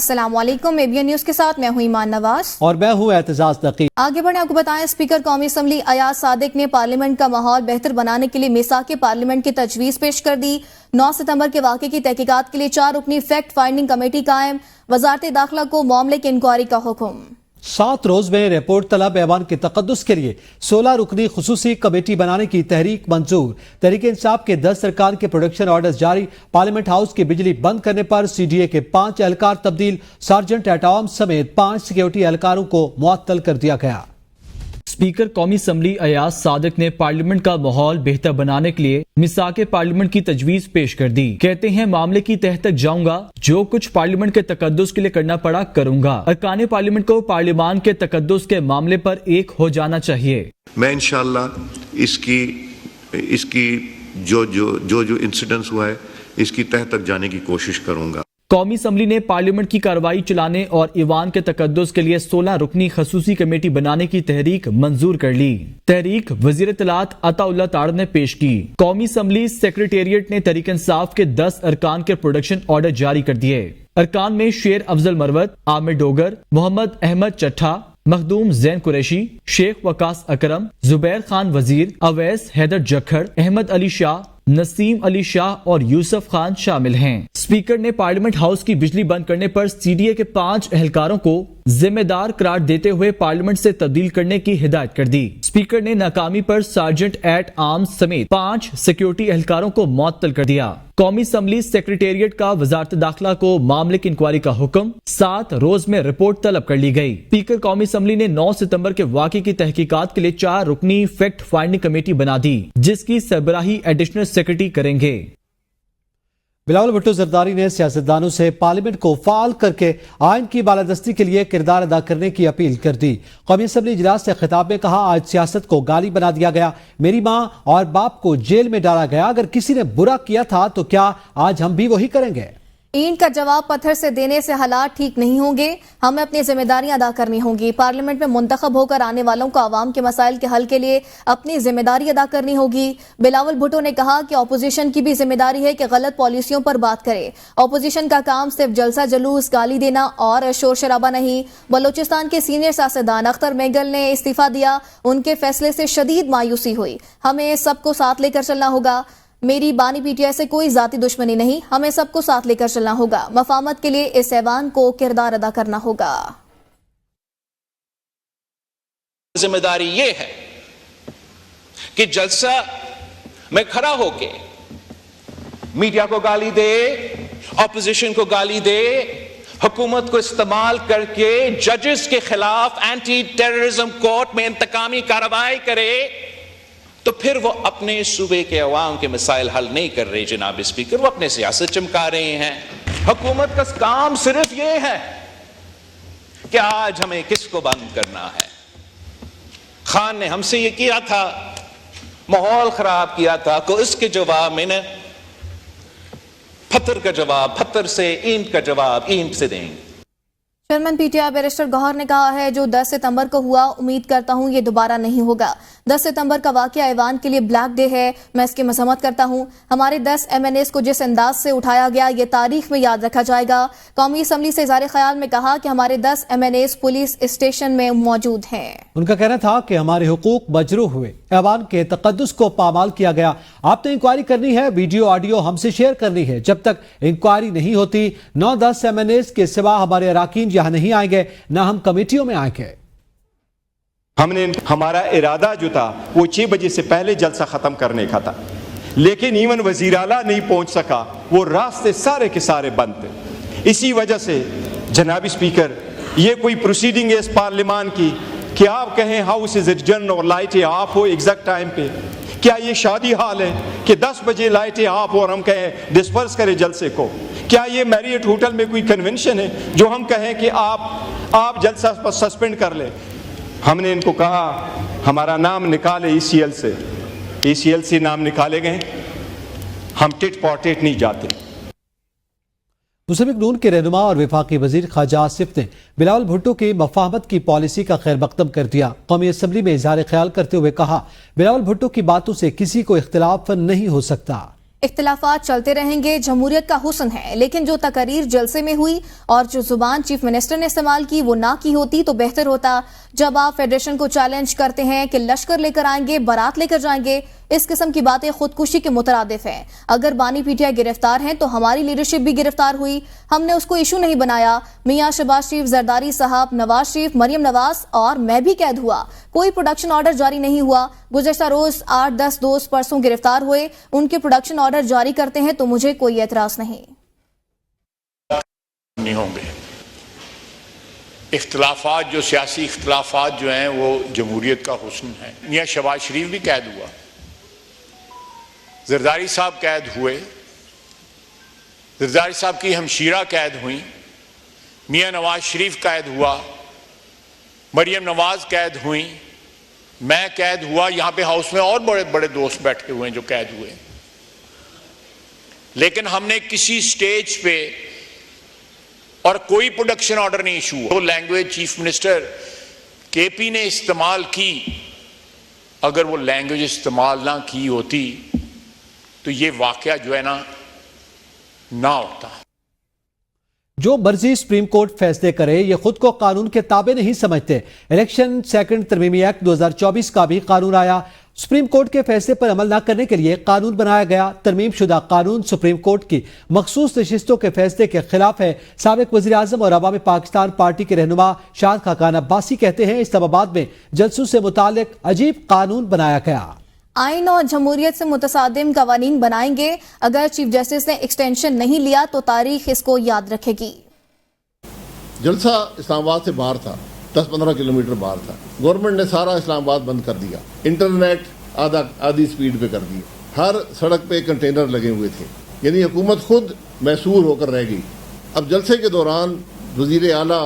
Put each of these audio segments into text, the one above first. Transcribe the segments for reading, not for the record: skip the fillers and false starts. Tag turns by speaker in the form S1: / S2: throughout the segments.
S1: السلام علیکم، ABN news کے ساتھ میں ہوں ایمان نواز
S2: اور میں ہوں اعتزاز نقی۔
S1: آگے بڑھیں، آپ کو بتائیں اسپیکر قومی اسمبلی ایاز صادق نے پارلیمنٹ کا ماحول بہتر بنانے کے لیے میثاق پارلیمنٹ کی تجویز پیش کر دی۔ 9 ستمبر کے واقعے کی تحقیقات کے لیے 4 رکنی فیکٹ فائنڈنگ کمیٹی قائم، وزارت داخلہ کو معاملے کی انکوائری کا حکم۔
S2: 7 روز میں رپورٹ طلب ایوان کے تقدس کے لیے 16 رکنی خصوصی کمیٹی بنانے کی تحریک منظور۔ تحریک انصاف کے 10 ارکان کے پروڈکشن آرڈرز جاری۔ پارلیمنٹ ہاؤس کی بجلی بند کرنے پر CDA کے 5 اہلکار تبدیل، سارجنٹ ایٹ آرمز سمیت 5 سیکیورٹی اہلکاروں کو معطل کر دیا گیا۔
S3: اسپیکر قومی اسمبلی ایاز صادق نے پارلیمنٹ کا ماحول بہتر بنانے کے لیے میثاق پارلیمنٹ کی تجویز پیش کر دی۔ کہتے ہیں معاملے کی تہہ تک جاؤں گا، جو کچھ پارلیمنٹ کے تقدس کے لیے کرنا پڑا کروں گا۔ ارکان پارلیمنٹ کو پارلیمان کے تقدس کے معاملے پر ایک ہو جانا چاہیے۔
S4: میں انشاءاللہ اس کی جو انسیڈنس ہوا ہے اس کی تہہ تک جانے کی کوشش کروں گا۔
S3: قومی اسمبلی نے پارلیمنٹ کی کارروائی چلانے اور ایوان کے تقدس کے لیے 16 رکنی خصوصی کمیٹی بنانے کی تحریک منظور کر لی۔ تحریک وزیر اطلاعات عطا اللہ تاڑ نے پیش کی۔ قومی اسمبلی سیکریٹریٹ نے تحریک انصاف کے 10 ارکان کے پروڈکشن آرڈر جاری کر دیے۔ ارکان میں شیر افضل مروت، عامر ڈوگر، محمد احمد چٹھا، مخدوم زین قریشی، شیخ وقاص اکرم، زبیر خان وزیر، اویس حیدر جکھڑ، احمد علی شاہ، نسیم علی شاہ اور یوسف خان شامل ہیں۔ اسپیکر نے پارلیمنٹ ہاؤس کی بجلی بند کرنے پر CDA کے 5 اہلکاروں کو ذمہ دار قرار دیتے ہوئے پارلیمنٹ سے تبدیل کرنے کی ہدایت کر دی۔ اسپیکر نے ناکامی پر سارجنٹ ایٹ آرمز سمیت 5 سیکیورٹی اہلکاروں کو معطل کر دیا۔ قومی اسمبلی سیکریٹریٹ کا وزارت داخلہ کو معاملے کی انکوائری کا حکم، 7 روز میں رپورٹ طلب کر لی گئی۔ اسپیکر قومی اسمبلی نے 9 ستمبر کے واقعے کی تحقیقات کے لیے 4 رکنی فیکٹ فائنڈنگ کمیٹی بنا دی، جس کی سربراہی ایڈیشنل سیکریٹری کریں گے۔
S2: بلاول بھٹو زرداری نے سیاستدانوں سے پارلیمنٹ کو فعال کر کے آئین کی بالادستی کے لیے کردار ادا کرنے کی اپیل کر دی۔ قومی اسمبلی اجلاس سے خطاب میں کہا، آج سیاست کو گالی بنا دیا گیا، میری ماں اور باپ کو جیل میں ڈالا گیا، اگر کسی نے برا کیا تھا تو کیا آج ہم بھی وہی کریں گے؟
S1: اینٹ کا جواب پتھر سے دینے سے حالات ٹھیک نہیں ہوں گے، ہمیں اپنی ذمہ داریاں ادا کرنی ہوں گی۔ پارلیمنٹ میں منتخب ہو کر آنے والوں کو عوام کے مسائل کے حل کے لیے اپنی ذمہ داری ادا کرنی ہوگی۔ بلاول بھٹو نے کہا کہ اپوزیشن کی بھی ذمہ داری ہے کہ غلط پالیسیوں پر بات کرے۔ اپوزیشن کا کام صرف جلسہ جلوس، گالی دینا اور شور شرابہ نہیں۔ بلوچستان کے سینئر سیاستدان اختر میگل نے استعفیٰ دیا، ان کے فیصلے سے شدید مایوسی ہوئی۔ ہمیں سب کو ساتھ لے کر چلنا ہوگا، میری بانی PTI سے کوئی ذاتی دشمنی نہیں، ہمیں سب کو ساتھ لے کر چلنا ہوگا، مفاہمت کے لیے اس ایوان کو کردار ادا کرنا ہوگا۔
S5: ذمہ داری یہ ہے کہ جلسہ میں کھڑا ہو کے میڈیا کو گالی دے، اپوزیشن کو گالی دے، حکومت کو استعمال کر کے ججز کے خلاف اینٹی ٹیررزم کورٹ میں انتقامی کارروائی کرے، تو پھر وہ اپنے صوبے کے عوام کے مسائل حل نہیں کر رہے جناب اسپیکر، وہ اپنے سیاست چمکا رہے ہیں۔ حکومت کا کام صرف یہ ہے کہ آج ہمیں کس کو بند کرنا ہے۔ خان نے ہم سے یہ کیا تھا، ماحول خراب کیا تھا، کو اس کے جواب میں نے پتھر کا جواب پتھر سے، اینٹ کا جواب اینٹ سے دیں گے۔
S1: چیئرمین PTI بیرسٹر گوہر نے کہا ہے، جو 10 ستمبر کو ہوا امید کرتا ہوں یہ دوبارہ نہیں ہوگا۔ 10 ستمبر کا واقعہ ایوان کے لیے بلیک ڈے ہے، میں اس کی مذمت کرتا ہوں۔ ہمارے 10 MNAs کو جس انداز سے اٹھایا گیا یہ تاریخ میں یاد رکھا جائے گا۔ قومی اسمبلی سے اظہار خیال میں کہا کہ ہمارے 10 MNAs پولیس اسٹیشن میں موجود ہیں۔
S2: ان کا کہنا تھا کہ ہمارے حقوق مجروح ہوئے، ایوان کے تقدس کو پامال کیا گیا۔ آپ نے انکوائری کرنی ہے، ویڈیو آڈیو ہم سے شیئر کرنی ہے۔ جب تک انکوائری نہیں ہوتی 9-10 MNAs کے سوا ہمارے اراکین یہاں نہیں آئیں گے، نہ ہم کمیٹیوں میں آئیں گے۔
S6: ہمارا ارادہ جو تھا وہ 6 بجے سے پہلے جلسہ ختم کرنے کا تھا، لیکن ایون وزیر اعلیٰ نہیں پہنچ سکا، وہ راستے سارے کے سارے بند تھے۔ اسی وجہ سے جناب اسپیکر، یہ کوئی پروسیڈنگ ہے اس پارلیمان کی کہ آپ کہیں ہاؤس از ایڈجرن اور لائٹیں آف ہو ایگزیکٹ ٹائم پہ؟ کیا یہ شادی حال ہے کہ 10 بجے لائٹیں آف ہو اور ہم کہیں ڈسپرس کریں جلسے کو؟ کیا یہ میریٹ ہوٹل میں کوئی کنونشن ہے جو ہم کہیں کہ آپ جلسہ سسپینڈ کر لیں؟ ہم نے ان کو کہا ہمارا نام نکالے ECL سے نام نکالے گئے، ہم ٹٹ پاٹٹ نہیں جاتے۔
S2: مسلم لیگ نون کے رہنما اور وفاقی وزیر خواجہ آصف نے بلاول بھٹو کی مفاہمت کی پالیسی کا خیر مقدم کر دیا۔ قومی اسمبلی میں اظہار خیال کرتے ہوئے کہا، بلاول بھٹو کی باتوں سے کسی کو اختلاف نہیں ہو سکتا۔
S1: اختلافات چلتے رہیں گے، جمہوریت کا حسن ہے، لیکن جو تقاریر جلسے میں ہوئی اور جو زبان چیف منسٹر نے استعمال کی وہ نہ کی ہوتی تو بہتر ہوتا۔ جب آپ فیڈریشن کو چیلنج کرتے ہیں کہ لشکر لے کر آئیں گے، بارات لے کر جائیں گے، اس قسم کی باتیں خودکشی کے مترادف ہیں۔ اگر بانی پی ٹی آئی گرفتار ہیں تو ہماری لیڈرشپ بھی گرفتار ہوئی، ہم نے اس کو ایشو نہیں بنایا۔ میاں شہباز شریف، زرداری صاحب، نواز شریف، مریم نواز اور میں بھی قید ہوا، کوئی پروڈکشن آرڈر جاری نہیں ہوا۔ گزشتہ روز 8-10 دوست پرسوں گرفتار ہوئے، ان کے پروڈکشن آرڈر جاری کرتے ہیں تو مجھے کوئی اعتراض نہیں۔
S7: نہیں ہوں گے اختلافات، جو سیاسی اختلافات جو ہیں وہ جمہوریت کا حسن ہے۔ میاں شہباز شریف بھی قید ہوا، زرداری صاحب قید ہوئے، زرداری صاحب کی ہمشیرہ قید ہوئیں، میاں نواز شریف قید ہوا، مریم نواز قید ہوئیں، میں قید ہوا، یہاں پہ ہاؤس میں اور بڑے بڑے دوست بیٹھے ہوئے ہیں جو قید ہوئے، لیکن ہم نے کسی سٹیج پہ اور کوئی پروڈکشن آرڈر نہیں ایشو ہوا۔ وہ لینگویج چیف منسٹر کے پی نے استعمال کی، اگر وہ لینگویج استعمال نہ کی ہوتی تو یہ واقعہ جو ہے نہ ہوتا۔
S2: جو مرضی سپریم کورٹ فیصلے کرے، یہ خود کو قانون کے تابع نہیں سمجھتے۔ الیکشن سیکنڈ ترمیمی ایکٹ 2024 کا بھی قانون آیا، سپریم کورٹ کے فیصلے پر عمل نہ کرنے کے لیے قانون بنایا گیا۔ ترمیم شدہ قانون سپریم کورٹ کی مخصوص نشستوں کے فیصلے کے خلاف ہے۔ سابق وزیر اعظم اور عوامی پاکستان پارٹی کے رہنما شاد خاقان عباسی کہتے ہیں اسلام آباد میں جلسوں سے متعلق عجیب قانون بنایا گیا۔
S1: آئین اور جمہوریت سے متصادم قوانین بنائیں گے، اگر چیف جسٹس نے ایکسٹینشن نہیں لیا تو تاریخ اس کو یاد رکھے گی۔
S8: جلسہ اسلام آباد سے باہر تھا، 10-15 کلومیٹر باہر تھا، گورنمنٹ نے سارا اسلام آباد بند کر دیا، انٹرنیٹ آدھی سپیڈ پہ کر دی، ہر سڑک پہ کنٹینر لگے ہوئے تھے، یعنی حکومت خود محصور ہو کر رہ گئی۔ اب جلسے کے دوران وزیر اعلیٰ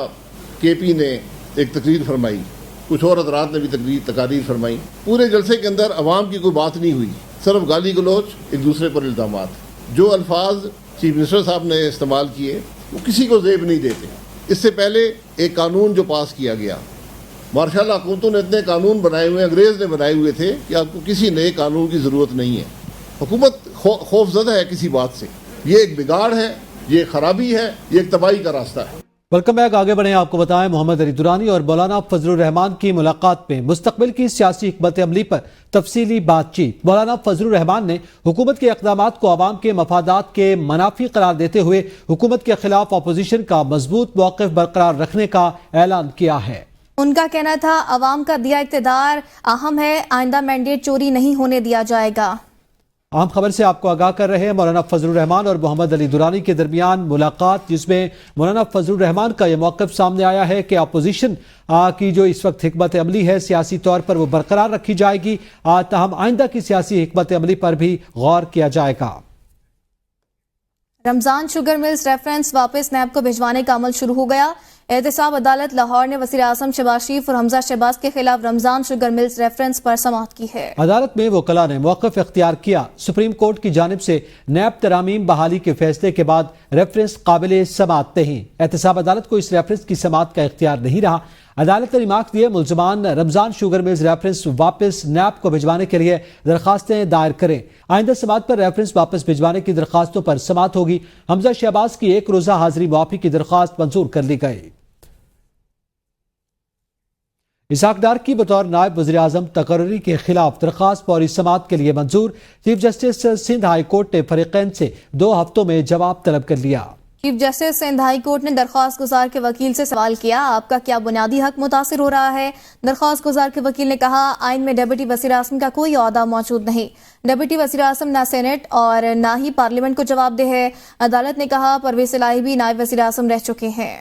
S8: کے پی نے ایک تقریر فرمائی، کچھ اور حضرات نے بھی تقاریر فرمائی، پورے جلسے کے اندر عوام کی کوئی بات نہیں ہوئی، صرف گالی گلوچ، ایک دوسرے پر الزامات۔ جو الفاظ چیف منسٹر صاحب نے استعمال کیے وہ کسی کو زیب نہیں دیتے۔ اس سے پہلے ایک قانون جو پاس کیا گیا، ماشاء اللہ حکومتوں نے اتنے قانون بنائے ہوئے، انگریز نے بنائے ہوئے تھے کہ آپ کو کسی نئے قانون کی ضرورت نہیں ہے۔ حکومت خوف زدہ ہے کسی بات سے، یہ ایک بگاڑ ہے، یہ خرابی ہے، یہ ایک تباہی کا راستہ ہے۔
S2: ویلکم بیک، آگے بڑھیں۔ آپ کو بتائیں محمد علی درانی اور مولانا فضل الرحمان کی ملاقات میں مستقبل کی سیاسی حکمت عملی پر تفصیلی بات چیت۔ مولانا فضل الرحمان نے حکومت کے اقدامات کو عوام کے مفادات کے منافی قرار دیتے ہوئے حکومت کے خلاف اپوزیشن کا مضبوط موقف برقرار رکھنے کا اعلان کیا ہے۔
S1: ان کا کہنا تھا عوام کا دیا اقتدار اہم ہے، آئندہ مینڈیٹ چوری نہیں ہونے دیا جائے گا۔
S2: اہم خبر سے آپ کو آگاہ کر رہے ہیں۔ مولانا فضل الرحمان اور محمد علی درانی کے درمیان ملاقات، جس میں مولانا فضل الرحمان کا یہ موقف سامنے آیا ہے کہ اپوزیشن کی جو اس وقت حکمت عملی ہے سیاسی طور پر وہ برقرار رکھی جائے گی، تاہم آئندہ کی سیاسی حکمت عملی پر بھی غور کیا جائے گا۔
S1: رمضان شوگر ملز ریفرنس واپس نیب کو بھجوانے کا عمل شروع ہو گیا۔ احتساب عدالت لاہور نے وزیر اعظم شہباز شریف اور حمزہ شہباز کے خلاف رمضان شوگر ملز ریفرنس پر سماعت کی ہے۔ عدالت
S2: میں وکلاء نے موقف اختیار کیا۔ سپریم کورٹ کی جانب سے نیب ترامیم بحالی کے فیصلے کے بعد ریفرنس قابل سماعت نہیں۔ احتساب عدالت کو اس ریفرنس کی سماعت کا اختیار نہیں رہا۔ عدالت نے ریمارک دیے ملزمان رمضان شوگر ملز ریفرنس واپس نیب کو بھجوانے کے لیے درخواستیں دائر کریں۔ آئندہ سماعت پر ریفرنس واپس بھجوانے کی درخواستوں پر سماعت ہوگی۔ حمزہ شہباز کی 1 روزہ حاضری معافی کی درخواست منظور کر لی گئی۔ اسحاق ڈار کی بطور نائب وزیر اعظم تقرری کے خلاف درخواست فوری سماعت کے لیے منظور۔ Chief justice Sindh high court نے فریقین سے 2 ہفتوں میں جواب طلب کر لیا۔
S1: Chief justice Sindh high court نے درخواست گزار کے وکیل سے سوال کیا، آپ کا کیا بنیادی حق متاثر ہو رہا ہے؟ درخواست گزار کے وکیل نے کہا آئین میں ڈپٹی وزیر اعظم کا کوئی عہدہ موجود نہیں، ڈپٹی وزیر اعظم نہ سینٹ اور نہ ہی پارلیمنٹ کو جواب دہ ہے۔ عدالت نے کہا پرویز الہی بھی نائب وزیر اعظم رہ چکے ہیں۔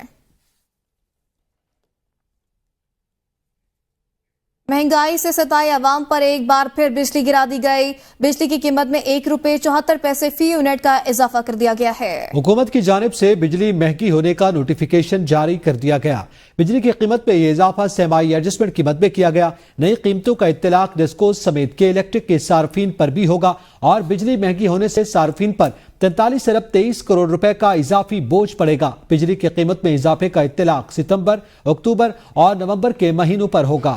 S1: مہنگائی سے ستائے عوام پر ایک بار پھر بجلی گرا دی گئی۔ بجلی کی قیمت میں 1 روپے 74 پیسے فی یونٹ کا اضافہ کر دیا گیا ہے۔
S2: حکومت کی جانب سے بجلی مہنگی ہونے کا نوٹیفیکیشن جاری کر دیا گیا۔ بجلی کی قیمت میں یہ اضافہ سرمائی ایڈجسٹمنٹ قیمت میں کیا گیا۔ نئی قیمتوں کا اطلاق ڈسکوز سمیت کے الیکٹرک کے صارفین پر بھی ہوگا اور بجلی مہنگی ہونے سے صارفین پر 43 ارب 23 کروڑ روپے کا اضافی بوجھ پڑے گا۔ بجلی کی قیمت میں اضافے کا اطلاق ستمبر، اکتوبر اور نومبر کے مہینوں پر ہوگا۔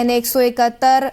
S1: NA 171